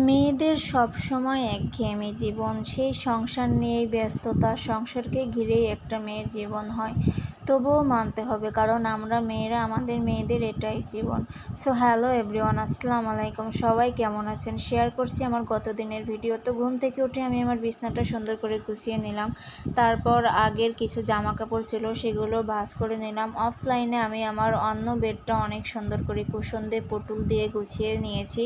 মেয়েদের সবসময় একঘেয়েমি জীবন, সেই সংসার নিয়েই ব্যস্ততা, সংসারকে ঘিরেই একটা মেয়ের জীবন হয়। তবুও মানতে হবে, কারণ আমরা মেয়েরা, আমাদের মেয়েদের এটাই জীবন। সো হ্যালো এভরিওয়ান, আসসালামু আলাইকুম। সবাই কেমন আছেন? শেয়ার করছি আমার গত দিনের ভিডিও। তো ঘুম থেকে উঠে আমি আমার বিছানাটা সুন্দর করে গুছিয়ে নিলাম। তারপর আগের কিছু জামা কাপড় ছিল সেগুলো ভাঁজ করে নিলাম। অফলাইনে আমি আমার অন্য বেডটা অনেক সুন্দর করে কুশন দিয়ে পুতুল দিয়ে গুছিয়ে নিয়েছি।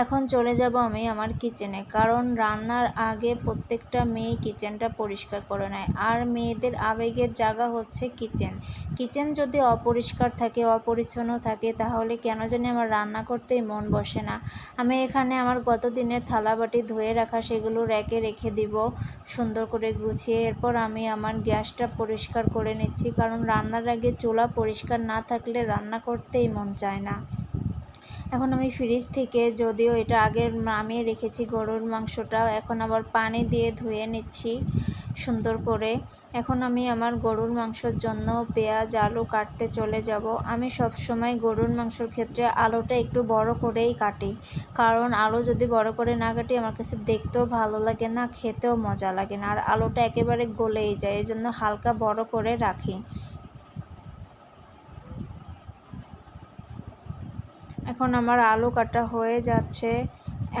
এখন চলে যাব আমি আমার কিচেনে, কারণ রান্নার আগে প্রত্যেকটা মেয়ে কিচেনটা পরিষ্কার করে নেয়। আর মেয়েদের আবেগের জায়গা হচ্ছে কিচেন। কিচেন যদি অপরিষ্কার থাকে, অপরিচ্ছন্ন থাকে, তাহলে কেন জানি আমার রান্না করতেই মন বসে না। আমি এখানে আমার গত দিনের থালাবাটি ধুয়ে রাখা সেগুলো র্যাকে রেখে দিব সুন্দর করে গুছিয়ে। এরপর আমি আমার গ্যাসটা পরিষ্কার করে নিচ্ছি, কারণ রান্নার আগে চুলা পরিষ্কার না থাকলে রান্না করতেই মন চায় না। এখন আমি ফ্রিজ থেকে, যদিও এটা আগের নামিয়ে রেখেছি গরুর মাংসটা, এখন আবার পানি দিয়ে ধুয়ে নিচ্ছি সুন্দর করে। এখন আমি আমার গরুর মাংসের জন্য পেঁয়াজ আলু কাটতে চলে যাব। আমি সব সময় গরুর মাংসের ক্ষেত্রে আলুটা একটু বড় করেই কাটি, কারণ আলু যদি বড় করে না কাটি আমার কাছে দেখতেও ভালো লাগে না, খেতেও মজা লাগে না, আর আলুটা একেবারে গলেই যায়, এই জন্য হালকা বড় করে রাখি। এখন আমার আলু কাটা হয়ে যাচ্ছে।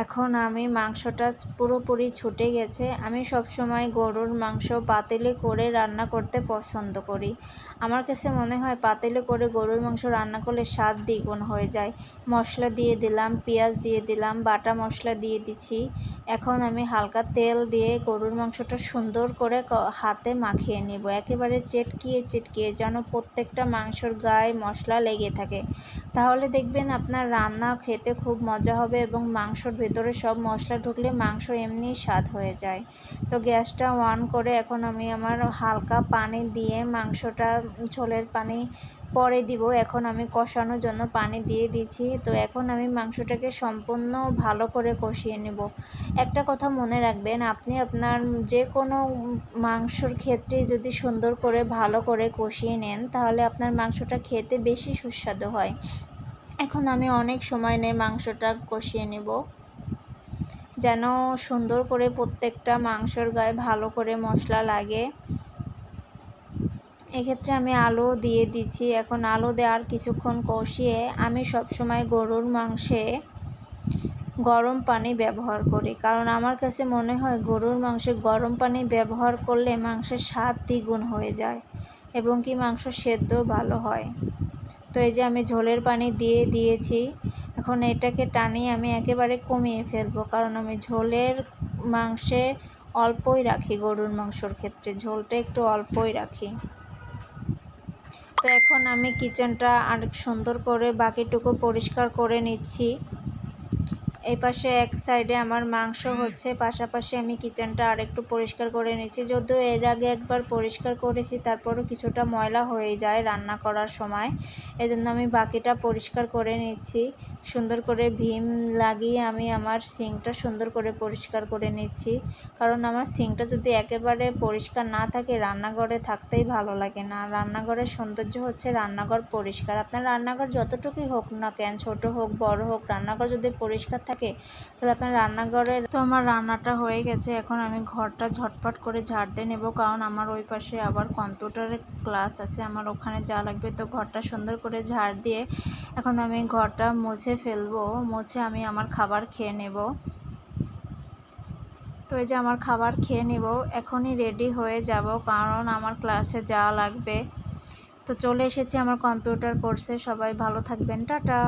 এখন আমি মাংসটা পুরোপুরি ছুটে গেছে। আমি সবসময় গরুর মাংস পাতিলে করে রান্না করতে পছন্দ করি। আমার কাছে মনে হয় পাতিলে করে গরুর মাংস রান্না করলে স্বাদ দ্বিগুণ হয়ে যায়। মশলা দিয়ে দিলাম, পেঁয়াজ দিয়ে দিলাম, বাটা মশলা দিয়ে দিচ্ছি। এখন আমি হালকা তেল দিয়ে গরুর মাংসটা সুন্দর করে হাতে মাখিয়ে নেব, একেবারে চেটকিয়ে চেটকিয়ে, যেন প্রত্যেকটা মাংসর গায়ে মশলা লেগে থাকে। তাহলে দেখবেন আপনার রান্না খেতে খুব মজা হবে, এবং মাংসর ভেতরে সব মশলা ঢুকলে মাংস এমনিই স্বাদ হয়ে যায়। তো গ্যাসটা অন করে এখন আমি আমার হালকা পানি দিয়ে মাংসটা, ঝোলের পানি পরে দিব। এখন আমি কষানোর জন্য পানি দিয়ে দিয়েছি। তো এখন আমি মাংসটাকে সম্পূর্ণ ভালো করে কষিয়ে নেব। একটা কথা মনে রাখবেন, আপনি আপনার যে কোনো মাংসর ক্ষেত্রে যদি সুন্দর করে ভালো করে কষিয়ে নেন, তাহলে আপনার মাংসটা খেতে বেশি সুস্বাদু হয়। এখন আমি অনেক সময় নিয়ে মাংসটা কষিয়ে নেব, যেন সুন্দর করে প্রত্যেকটা মাংসর গায়ে ভালো করে মশলা লাগে। এক্ষেত্রে আমি আলু দিয়ে দিচ্ছি। এখন আলু দেওয়ার কিছুক্ষণ কষিয়ে আমি সবসময় গরুর মাংসে গরম পানি ব্যবহার করি, কারণ আমার কাছে মনে হয় গরুর মাংসে গরম পানি ব্যবহার করলে মাংসের স্বাদ দ্বিগুণ হয়ে যায়, এবং কি মাংস সেদ্ধও ভালো হয়। তো এই যে আমি ঝোলের পানি দিয়ে দিয়েছি। এখন এটাকে টানিয়ে আমি একেবারে কমিয়ে ফেলবো, কারণ আমি ঝোলের মাংসে অল্পই রাখি, গরুর মাংসর ক্ষেত্রে ঝোলটা একটু অল্পই রাখি। তো এখন আমি কিচেনটা আর সুন্দর করে বাকিটুকু পরিষ্কার করে নিচ্ছি। এই পাশে এক সাইডে আমার মাংস হচ্ছে, পাশাপাশি আমি কিচেনটা আরেকটু পরিষ্কার করে নিচ্ছি। যদিও এর আগে একবার পরিষ্কার করেছি, তারপরও কিছুটা ময়লা হয়ে যায় রান্না করার সময়, এজন্য আমি বাকিটা পরিষ্কার করে নিচ্ছি। সুন্দর করে ভীম লাগিয়ে আমি আমার সিঙ্কটা সুন্দর করে পরিষ্কার করে নিচ্ছি, কারণ আমার সিঙ্কটা যদি একেবারে পরিষ্কার না থাকে রান্নাঘরে থাকতেই ভালো লাগে না। রান্নাঘরের সৌন্দর্য হচ্ছে রান্নাঘর পরিষ্কার। আপনার রান্নাঘর যতটুকুই হোক না কেন, ছোট হোক বড় হোক, রান্নাঘর যদি পরিষ্কার থাকে তাহলে আপনার রান্নাঘরের। তো আমার রান্নাটা হয়ে গেছে। এখন আমি ঘরটা ঝটপট করে ঝাড় দিয়ে নেব, কারণ আমার ওই পাশে আবার কম্পিউটারের ক্লাস আছে, আমার ওখানে যা লাগবে। তো ঘরটা সুন্দর করে ঝাড় দিয়ে এখন আমি ঘরটা মুছে ফেলবো। মুছে আমি আমার খাবার খেয়ে নেব। তো এই যে আমার খাবার খেয়ে নেব, এখনই রেডি হয়ে যাব, কারণ আমার ক্লাসে যাওয়া লাগবে। তো চলে এসেছি আমার কম্পিউটার কোর্সে। সবাই ভালো থাকবেন, টাটা।